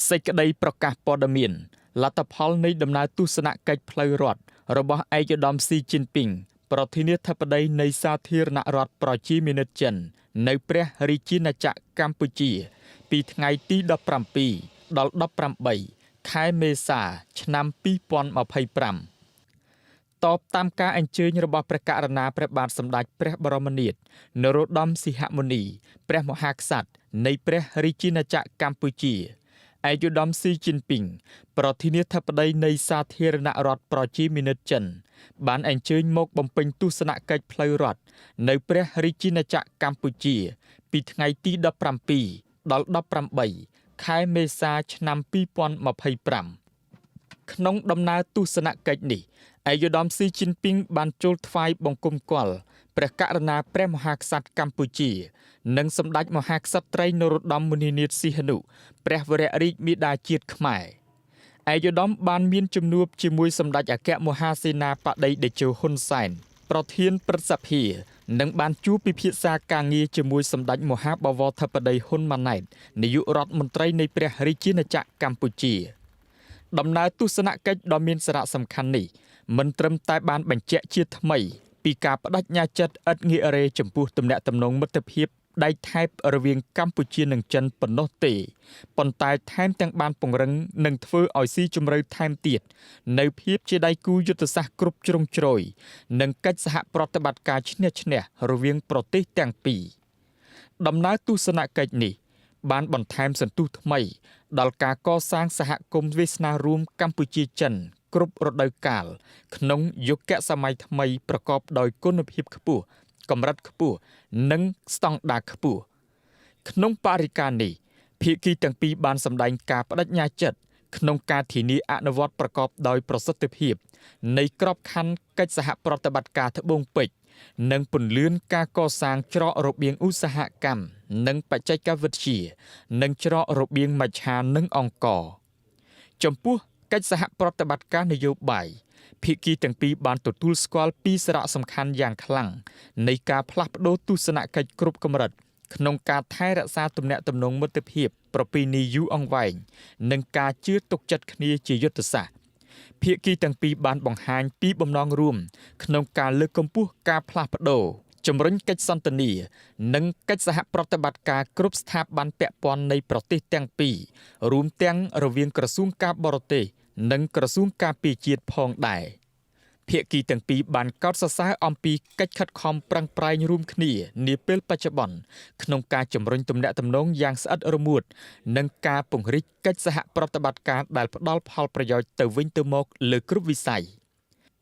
សេចក្តីប្រកាសព័ត៌មានលទ្ធផលនៃដំណើរទស្សនកិច្ចផ្លូវរដ្ឋរបស់ឯកឧត្តមស៊ីជីនពីងប្រធានាធិបតីនៃសាធារណរដ្ឋប្រជាមានិតចិននៅព្រះរាជាណាចក្រកម្ពុជាពីថ្ងៃទី17ដល់18ខែមេសាឆ្នាំ2025តបតាមការអញ្ជើញរបស់ព្រះករុណាព្រះបាទសម្ដេចព្រះបរមនាថនរោត្តមសីហមុនីព្រះមហាក្សត្រនៃព្រះរាជាណាចក្រកម្ពុជាឯកឧត្តមស៊ីជីនពីងប្រធានាធិបតីនៃសាធារណរដ្ឋប្រជាមានិតចិនបានអញ្ជើញមកបំពេញទស្សនកិច្ចផ្លូវរដ្ឋនៅព្រះរាជាណាចក្រកម្ពុជាពីថ្ងៃទី17ដល់18ខែមេសាឆ្នាំ2025ក្នុងដំណើរទស្សនកិច្ចនេះឯកឧត្តមស៊ីជីនពីងបានចូលថ្វាយបង្គំគាល់ព្រះករុណាព្រះមហាក្សត្រកម្ពុជានិងសម្ដេចមហាក្សត្រីនរោត្តមមុនិនាថសីហនុព្រះវររាជមាតាជាតិខ្មែរឯកឧត្តមបានមានជំនួបជាមួយសម្ដេចអគ្គមហាសេនាបតីតេជោហ៊ុនសែនប្រធានព្រឹទ្ធសភានិងបានជួបពិភាក្សាការងារជាមួយសម្ដេចមហាបវរធិបតីហ៊ុនម៉ាណែតនាយករដ្ឋមន្ត្រីនៃព្រះរាជាណាចក្រកម្ពុជាដំណើរទស្សនកិច្ចដ៏មានសារៈសំខាន់នេះមិនត្រឹមតែបានបញ្ជាក់ជាថ្មីពីការបដិញ្ញាចិត្តឥតងាករេចំពោះទំនាក់ទំនងមិត្តភាពដៃថែបរវាងកម្ពុជានិងចិនប៉ុណ្ណោះទេប៉ុន្តែថែមទាំងបានពង្រឹងនិងធ្វើឲ្យស៊ីជម្រៅថែមទៀតនៅភាពជាដៃគូយុទ្ធសាស្ត្រគ្រប់ជ្រុងជ្រោយនិងកិច្ចសហប្រតិបត្តិការឈ្នះឈ្នះរវាងប្រទេសទាំងពីរដំណើរទស្សនកិច្ចនេះបានបន្ថែមសន្ទុះថ្មីដល់ការកសាងសហគមន៍វាសនារួមកម្ពុជាចិនគ្រប់រដូវកាលក្នុងយុគសម័យថ្មីប្រកបដោយគុណភាពខ្ពស់កម្រិតខ្ពស់និងស្តង់ដារខ្ពស់ក្នុងបរិយាកាសនេះភាគីទាំងពីរបានសម្ដែងការបដិញ្ញាចិត្តក្នុងការធានាអនុវត្តប្រកបដោយប្រសិទ្ធភាពនៃក្របខ័ណ្ឌកិច្ចសហប្រតិបត្តិការត្បូងពេជ្រនិងពន្លឿនការកសាងច្រករបៀងឧស្សាហកម្មនិងបច្ចេកវិទ្យានិងច្រករបៀងមច្ឆានិងអង្គរចំពោះកិច្ចសហប្រតិបត្តិការនយោបាយភាគីទាំងពីរបានទទួលស្គាល់ពីសារៈសំខាន់យ៉ាងខ្លាំងនៃការផ្លាស់ប្តូរទស្សនកិច្ចគ្រប់កម្រិតក្នុងការថែរក្សាទំនាក់ទំនងមិត្តភាពប្រពៃណីយូរអង្វែងនិងការជឿទុកចិត្តគ្នាជាយុទ្ធសាស្ត្រភាគីទាំងពីរបានបង្ហាញពីបំណងរួមក្នុងការលើកកម្ពស់ការផ្លាស់ប្តូរជំរុញកិច្ចសន្ទនានិងកិច្ចសហប្រតិបត្តិការគ្រប់ស្ថាប័នពាក់ព័ន្ធនៃប្រទេសទាំងពីររួមទាំងរវាងក្រសួងការបរទេសនិងក្រសួងការពារជាតិផងដែរភាគីទាំងពីរបានកោតសរសើរអំពីកិច្ចខិតខំប្រឹងប្រែងរួមគ្នានាពេលបច្ចុប្បន្នក្នុងការជំរុញទំនាក់ទំនងយ៉ាងស្អិតរមួតនិងការពង្រីកកិច្ចសហប្រតិបត្តិការដែលផ្ដល់ផលប្រយោជន៍ទៅវិញទៅមកលើគ្រប់វិស័យ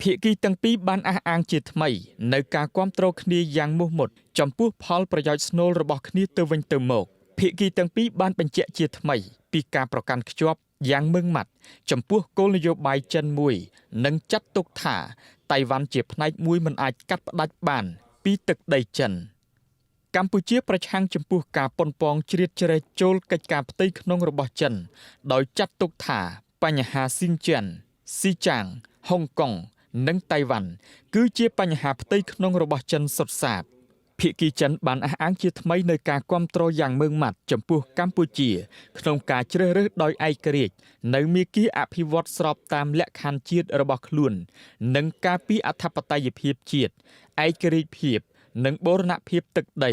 ភាគីទាំងពីរបានអះអាងជាថ្មីនៅការគាំទ្រគ្នាយ៉ាងមោះមុតចំពោះផលប្រយោជន៍ស្នូលរបស់គ្នាទៅវិញទៅមកភាគីទាំងពីរបានបញ្ជាក់ជាថ្មីពីការប្រកាន់ខ្ជាប់យ៉ាងម៉ឺងម៉ាត់ចំពោះគោលនយោបាយចិនមួយនិងចាត់ទុកថាតៃវ៉ាន់ជាផ្នែកមួយមិនអាចកាត់ផ្តាច់បានពីទឹកដីចិនកម្ពុជាប្រឆាំងចំពោះការប៉ុនប៉ងជ្រៀតជ្រែកចូលកិច្ចការផ្ទៃក្នុងរបស់ចិនដោយចាត់ទុកថាបញ្ហាស៊ីនចិនស៊ីចាងហុងកុងនិងតៃវ៉ាន់គឺជាបញ្ហាផ្ទៃក្នុងរបស់ចិនសុទ្ធសាធភាគីចិនបានអះអាងជាថ្មីនៅការគាំទ្រយ៉ាងម៉ឺងម៉ាត់ចំពោះកម្ពុជាក្នុងការជ្រើសរើសដោយឯករាជ្យនៅមាគ៌ាអភិវឌ្ឍស្របតាមលក្ខខណ្ឌជាតិរបស់ខ្លួននិងការពារអធិបតេយ្យភាពជាតិឯករាជ្យភាពនិងបូរណភាពទឹកដី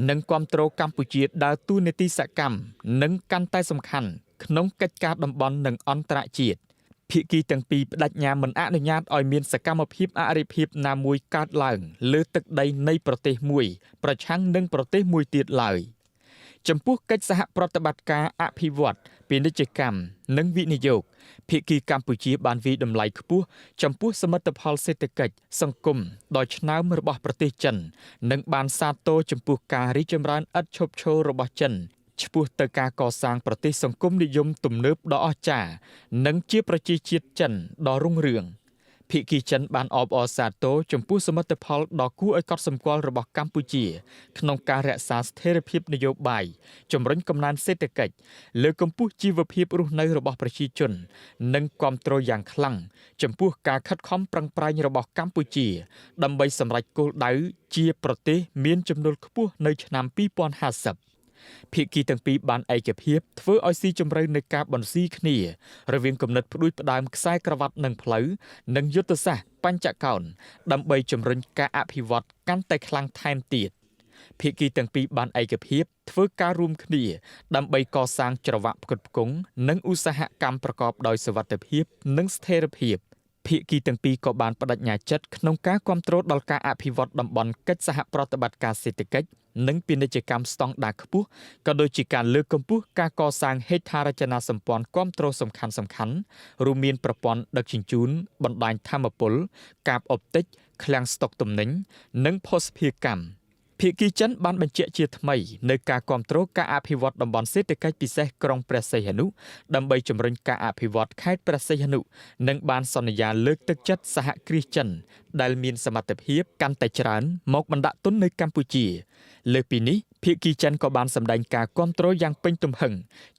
និងគាំទ្រកម្ពុជាដើរតួនាទីសកម្មនិងកាន់តែសំខាន់ក្នុងកិច្ចការតំបន់និងអន្តរជាតិភាគីទាំងពីរបដិញ្ញាមិនអនុញ្ញាតឲ្យមានសកម្មភាពអរិភាពណាមួយកើតឡើងលើទឹកដីនៃប្រទេសមួយប្រឆាំងនឹងប្រទេសមួយទៀតឡើយចំពោះកិច្ចសហប្រតិបត្តិការអភិវឌ្ឍពាណិជ្ជកម្មនិងវិនិយោគភាគីកម្ពុជាបានវិយតម្លៃខ្ពស់ចំពោះសមិទ្ធផលសេដ្ឋកិច្ចសង្គមដ៏ឆ្នើមរបស់ប្រទេសចិននិងបានសាទរចំពោះការរីកចម្រើនឥតឈប់ឈររបស់ចិនឆ្ពោះទៅការកសាងប្រទេសសង្គមនិយមទំនើបដ៏អស្ចារ្យនិងជាប្រជាជាតិចិនដ៏រុងរឿងភាគីចិនបានអបអរសាទរចំពោះសមិទ្ធផលដ៏គួរឲ្យកត់សម្គាល់របស់កម្ពុជាក្នុងការរក្សាស្ថិរភាពនយោបាយជំរុញកំណើនសេដ្ឋកិច្ចលើកកម្ពស់ជីវភាពរស់នៅរបស់ប្រជាជននិងគាំទ្រយ៉ាងខ្លាំងចំពោះការខិតខំប្រឹងប្រែងរបស់កម្ពុជាដើម្បីសម្រេចគោលដៅជាប្រទេសមានចំណូលខ្ពស់នៅឆ្នាំ2050 ភាគីទាំងពីរបានឯកភាពធ្វើឲ្យស៊ីជម្រៅនៃការបន្ស៊ីគ្នារវាងគំនិតផ្ដួចផ្ដើមខ្សែក្រវ៉ាត់និងផ្លូវនិងយុទ្ធសាស្ត្របញ្ចកោណដើម្បីជំរុញការអភិវឌ្ឍកាន់តែខ្លាំងថែមទៀតភាគីទាំងពីរបានឯកភាពធ្វើការរួមគ្នាដើម្បីកសាងច្រវាក់ផ្គត់ផ្គង់និងឧស្សាហកម្មប្រកបដោយសុវត្ថិភាពនិងស្ថិរភាពភាគីទាំងពីរក៏បានបដិញ្ញាចិត្តក្នុងការគ្រប់គ្រងដល់ការអភិវឌ្ឍតំបន់កិច្ចសហប្រតិបត្តិការសេដ្ឋកិច្ចនិងពាណិជ្ជកម្មស្តង់ដារខ្ពស់ក៏ដូចជាការលើកកម្ពស់ការកសាងហេដ្ឋារចនាសម្ព័ន្ធគ្រប់គ្រងសំខាន់ៗរួមមានប្រព័ន្ធដឹកជញ្ជូនបណ្ដាញថាមពលកាបអុបទិកឃ្លាំងស្តុកទំនិញនិងភស្តុភារកម្មភាគីចិនបានបញ្ជាក់ជាថ្មីនៅការគ្រប់គ្រងការអភិវឌ្ឍតំបន់សេដ្ឋកិច្ចពិសេសក្រុងព្រះសីហនុដើម្បីជំរុញការអភិវឌ្ឍខេត្តព្រះសីហនុនិងបានសន្យាលើកទឹកចិត្តសហគ្រាសចិនដែលមានសមត្ថភាពកាន់តែច្រើនមកបណ្ដាក់ទុននៅកម្ពុជាលើសពីនេះភាគីចិនក៏បានសម្ដែងការគ្រប់គ្រងយ៉ាងពេញទំហឹង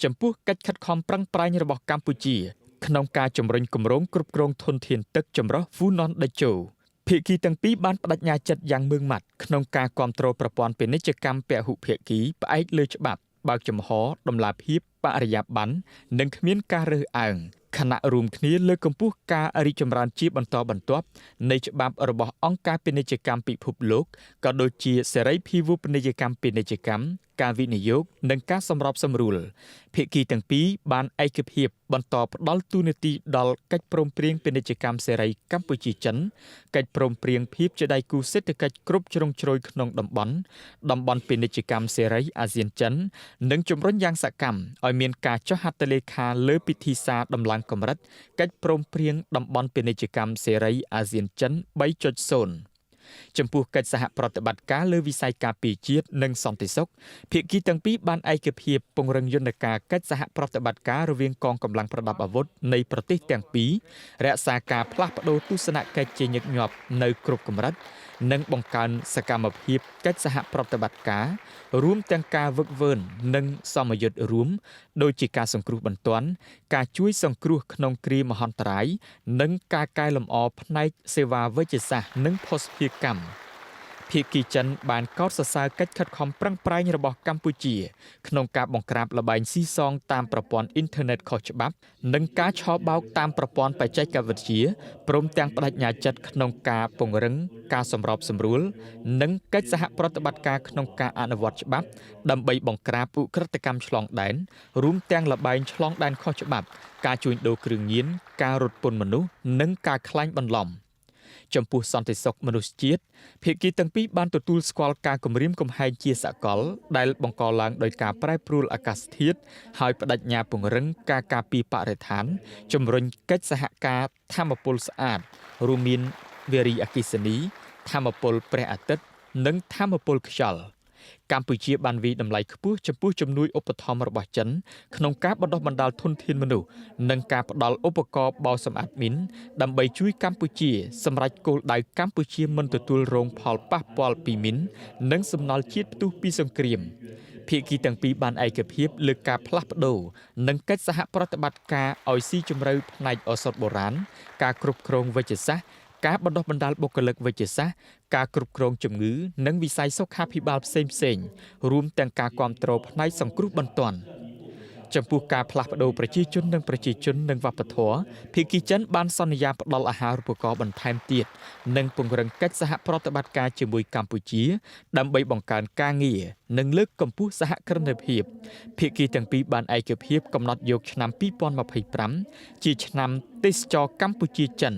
ចំពោះកិច្ចខិតខំប្រឹងប្រែងរបស់កម្ពុជាក្នុងការជំរុញគម្រោងគ្រប់គ្រងធនធានទឹកចម្រុះ Funan Daejeonភាគីទាំងពីរបានបដិញ្ញាចិត្តយ៉ាងម៉ឺងម៉ាត់ក្នុងការគ្រប់គ្រងប្រព័ន្ធពាណិជ្ជកម្មពហុភាគីផ្អែកលើច្បាប់បើកចំហដំណាភៀបបរិយាបន្ននិងគ្មានការរើសអើងខណៈរួមគ្នាលើកកម្ពស់ការរីកចម្រើនជាបន្តបន្ទាប់នៃច្បាប់របស់អង្គការពាណិជ្ជកម្មពិភពលោកក៏ដូចជាសេរីភាវូបនីយកម្មពាណិជ្ជកម្មការវិនិយោគនិងការសម្របសម្រួលភាគីទាំងពីរបានឯកភាពបន្តផ្ដល់ទូនាទីដល់កិច្ចព្រមព្រៀងពាណិជ្ជកម្មសេរីកម្ពុជាចិនកិច្ចព្រមព្រៀងភាពជាដៃគូសេដ្ឋកិច្ចគ្រប់ជ្រុងជ្រោយក្នុងតំបន់ពាណិជ្ជកម្មសេរីអាស៊ានចិននិងជំរុញយ៉ាងសកម្មឲ្យមានការចុះហត្ថលេខាលើពិធីសារដំឡើងកម្រិតកិច្ចព្រមព្រៀងតំបន់ពាណិជ្ជកម្មសេរីអាស៊ានចិន 3.0 ចំពោះកិច្ចសហប្រតិបត្តិការលើវិស័យការពារជាតិនិងសន្តិសុខភាគីទាំងពីរបានឯកភាពពង្រឹងយន្តការកិច្ចសហប្រតិបត្តិការរវាងកងកម្លាំងប្រដាប់អាវុធនៃប្រទេសទាំងពីររក្សាការផ្លាស់ប្តូរទស្សនកិច្ចជាញឹកញាប់នៅគ្រប់កម្រិតនិងបង្កើនសកម្មភាពកិច្ចសហប្រតិបត្តិការរួមទាំងការវឹកវើនិងសមយុទ្ធរួមដូចជាការសង្គ្រោះបន្ទាន់ការជួយសង្គ្រោះក្នុងគ្រាមហន្តរាយនិងការកែលម្អផ្នែកសេវាវេជ្ជសាស្ត្រនិងភស្តុភារកម្មភាគីចិនបានកោតសរសើរកិច្ចខិតខំប្រឹងប្រែងរបស់កម្ពុជាក្នុងការបង្ក្រាបល្បែងស៊ីសងតាមប្រព័ន្ធអ៊ីនធឺណិតខុសច្បាប់និងការឆបោកតាមប្រព័ន្ធបច្ចេកវិទ្យាព្រមទាំងបដិញ្ញាចិត្តក្នុងការពង្រឹងការសម្របសម្រួលនិងកិច្ចសហប្រតិបត្តិការក្នុងការអនុវត្តច្បាប់ដើម្បីបង្ក្រាបឧក្រិដ្ឋកម្មឆ្លងដែនរួមទាំងល្បែងឆ្លងដែនខុសច្បាប់ការជួញដូរគ្រឿងញៀនការរត់ពន្ធមនុស្សនិងការក្លែងបន្លំចំពោះសន្តិសុខមនុស្សជាតិភាគីទាំងពីរបានទទួលស្គាល់ការគំរាមកំហែងជាសកលដែលបង្កឡើងដោយការប្រែប្រួលអាកាសធាតុហើយបដិញ្ញាពង្រឹងការការពារបរិស្ថានជំរុញកិច្ចសហការថាមពលស្អាតរួមមានវារីអគ្គិសនីថាមពលព្រះអាទិត្យនិងថាមពលខ្យល់កម្ពុជាបានវិយតម្លៃខ្ពស់ចំពោះជំនួយឧបត្ថម្ភរបស់ចិនក្នុងការបណ្ដុះបណ្ដាលធនធានមនុស្សនិងការផ្ដល់ឧបករណ៍បោសសម្អាតមីនដើម្បីជួយកម្ពុជាសម្រេចគោលដៅកម្ពុជាមិនទទួលរងផលប៉ះពាល់ពីមីននិងសំណល់ជាតិផ្ទុះពីសង្គ្រាមភាគីទាំងពីរបានឯកភាពលើការផ្លាស់ប្ដូរនិងកិច្ចសហប្រតិបត្តិការឲ្យស៊ីជម្រៅផ្នែកឱសថបុរាណការគ្រប់គ្រងវេជ្ជសាស្ត្រការបណ្ដុះបណ្ដាលបុគ្គលិកវេជ្ជសាស្ត្រការគ្រប់គ្រងជំងឺនិងវិស័យសុខាភិបាលផ្សេងៗរួមទាំងការគាំទ្រផ្នែកសង្គ្រោះបន្ទាន់ចំពោះការផ្លាស់ប្ដូរប្រជាជននិងវប្បធម៌ភាគីចិនបានសន្យាផ្ដល់អាហារូបករណ៍បន្ថែមទៀតនិងពង្រឹងកិច្ចសហប្រតិបត្តិការជាមួយកម្ពុជាដើម្បីបង្កើនការងារនិងលើកកម្ពស់សហគ្រិនភាពភាគីទាំងពីរបានឯកភាពកំណត់យកឆ្នាំ2025ជាឆ្នាំទេសចរកម្ពុជាចិន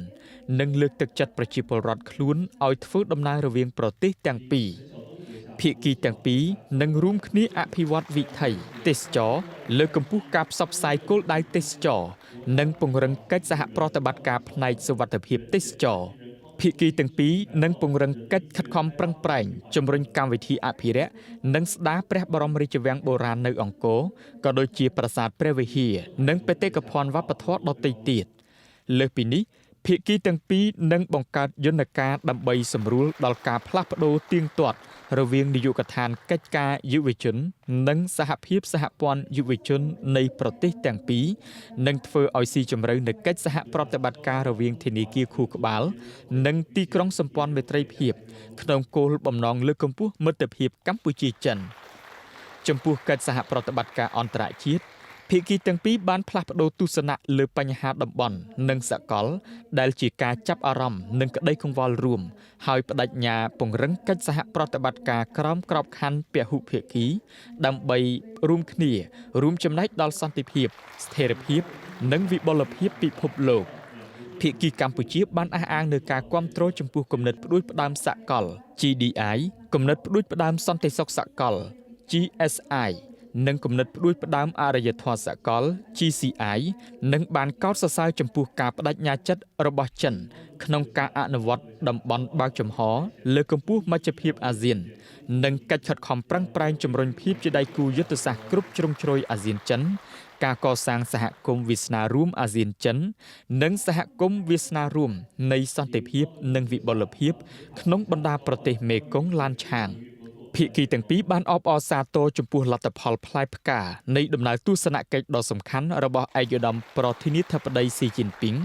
និងលើកទឹកចិត្តប្រជាពលរដ្ឋខ្លួនឲ្យធ្វើដំណើររវាងប្រទេសទាំងពីរភាគីទាំងពីរនឹងរួមគ្នាអភិវឌ្ឍវិថីទេសចរលើកកម្ពស់ការផ្សព្វផ្សាយគោលដៅទេសចរនិងពង្រឹងកិច្ចសហប្រតិបត្តិការផ្នែកសុវត្ថិភាពទេសចរភាគីទាំងពីរនឹងពង្រឹងកិច្ចខិតខំប្រឹងប្រែងជំរុញកម្មវិធីអភិរក្សនិងស្ដារព្រះបរមរាជវាំងបុរាណនៅអង្គរក៏ដូចជាប្រាសាទព្រះវិហារនិងបេតិកភណ្ឌវប្បធម៌ដទៃទៀតលើសពីនេះភាគីទាំងពីរនឹងបង្កើតយន្តការដើម្បីសម្រួលដល់ការផ្លាស់ប្ដូរទៀងទាត់រវាងនាយកដ្ឋានកិច្ចការយុវជននិងសហភាពសហព័ន្ធយុវជននៃប្រទេសទាំងពីរនិងធ្វើឲ្យស៊ីជម្រៅនូវកិច្ចសហប្រតិបត្តិការរវាងធនាគារខួរក្បាលនិងទីក្រុងសម្ព័ន្ធមេត្រីភាពក្នុងគោលបំណងលើកកម្ពស់មិត្តភាពកម្ពុជាចិន ចំពោះកិច្ចសហប្រតិបត្តិការអន្តរជាតិភាគីទាំងពីរបានផ្លាស់ប្តូរទស្សនៈលើបញ្ហាតំបន់និងសកលដែលជាការចាប់អារម្មណ៍និងក្តីកង្វល់រួមហើយបដិញ្ញាពង្រឹងកិច្ចសហប្រតិបត្តិការក្រោមក្របខ័ណ្ឌពហុភាគីដើម្បីរួមគ្នារួមចំណែកដល់សន្តិភាពស្ថិរភាពនិងវិបុលភាពពិភពលោកភាគីកម្ពុជាបានអះអាងលើការគាំទ្រចំពោះគំនិតផ្ដួចផ្ដើមសកល GDI គំនិតផ្ដួចផ្ដើមសន្តិសុខសកល GSI និងគំនិតផ្ដួចផ្ដើមអរិយធម៌សកល GCI និងបានកោតសរសើរចំពោះការបដិញ្ញាចិត្តរបស់ចិនក្នុងការអនុវត្តតំបន់បើកចំហលើកកម្ពស់មជ្ឈភាពអាស៊ាននិងកិច្ចខិតខំប្រឹងប្រែងជំរុញភាពជាដៃគូយុទ្ធសាស្ត្រគ្រប់ជ្រុងជ្រោយអាស៊ានចិនការកសាងសហគមន៍វាសនារួមអាស៊ានចិននិងសហគមន៍វាសនារួមនៃសន្តិភាពនិងវិបុលភាពក្នុងបណ្ដាប្រទេសមេគង្គឡានឆាងភាគីទាំងពីរបានអបអរសាទរចំពោះលទ្ធផលផ្លែផ្កានៃដំណើរទស្សនកិច្ចដ៏សំខាន់របស់ឯកឧត្តមប្រធានាធិបតីស៊ីជីនពីង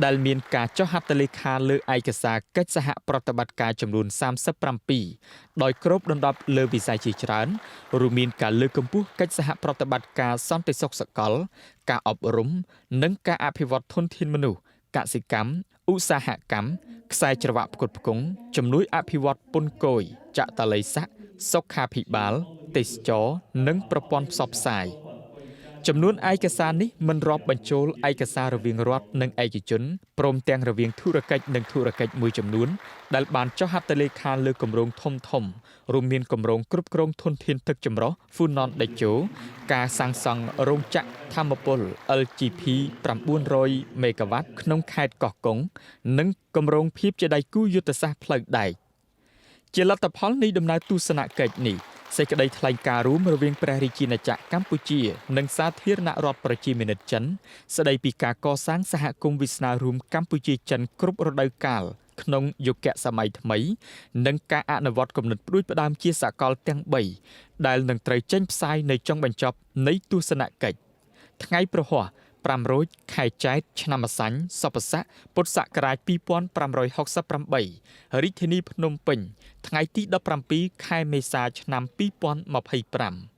ដែលមានការចុះហត្ថលេខាលើឯកសារកិច្ចសហប្រតិបត្តិការចំនួន37ដោយគ្របដណ្ដប់លើវិស័យជាច្រើនរួមមានការលើកកម្ពស់កិច្ចសហប្រតិបត្តិការសន្តិសុខសកលការអប់រំនិងការអភិវឌ្ឍធនធានមនុស្សកសិកម្មឧស្សាហកម្មខ្សែច្រវាក់ផ្គត់ផ្គង់ជំនួយអភិវឌ្ឍពន្ធគយចតល័យស័កសុខាភិបាលទេសចរនិងប្រព័ន្ធផ្សព្វផ្សាយចំនួនឯកសារនេះមិនរាប់បញ្ចូលឯកសាររវាងរដ្ឋនិងឯកជនព្រមទាំងរវាងធុរកិច្ចនិងធុរកិច្ចមួយចំនួនដែលបានចុះហត្ថលេខាលើគម្រោងធំរួមមានគម្រោងគ្រប់គ្រងធនធានទឹកចម្រុះ Funan Decho ការសាងសង់រោងចក្រថាមពល LGP 900 មេហ្គាវ៉ាត់ក្នុងខេត្តកោះកុងនិងគម្រោងភាពជាដៃគូយុទ្ធសាស្ត្រផ្លូវដែកជាលទ្ធផលនៃដំណើរទស្សនកិច្ចនេះសេចក្តីថ្លែងការណ៍រួមរវាងព្រះរាជាណាចក្រកម្ពុជានិងសាធារណរដ្ឋប្រជាមានិតចិនស្តីពីការកសាងសហគមន៍វាសនារួមកម្ពុជាចិនគ្រប់រដូវកាលក្នុងយុគសម័យថ្មីនិងការអនុវត្តគំនិតផ្ដួចផ្ដើមជាសកលទាំង3ដែលនឹងត្រូវចេញផ្សាយនៅចុងបញ្ចប់នៃទស្សនកិច្ចថ្ងៃប្រហ័ស5រោចខែចែកឆ្នាំម្សាញ់សពស័កពុទ្ធសករាជ2568រាជធានីភ្នំពេញថ្ងៃទី17ខែមេសាឆ្នាំ2025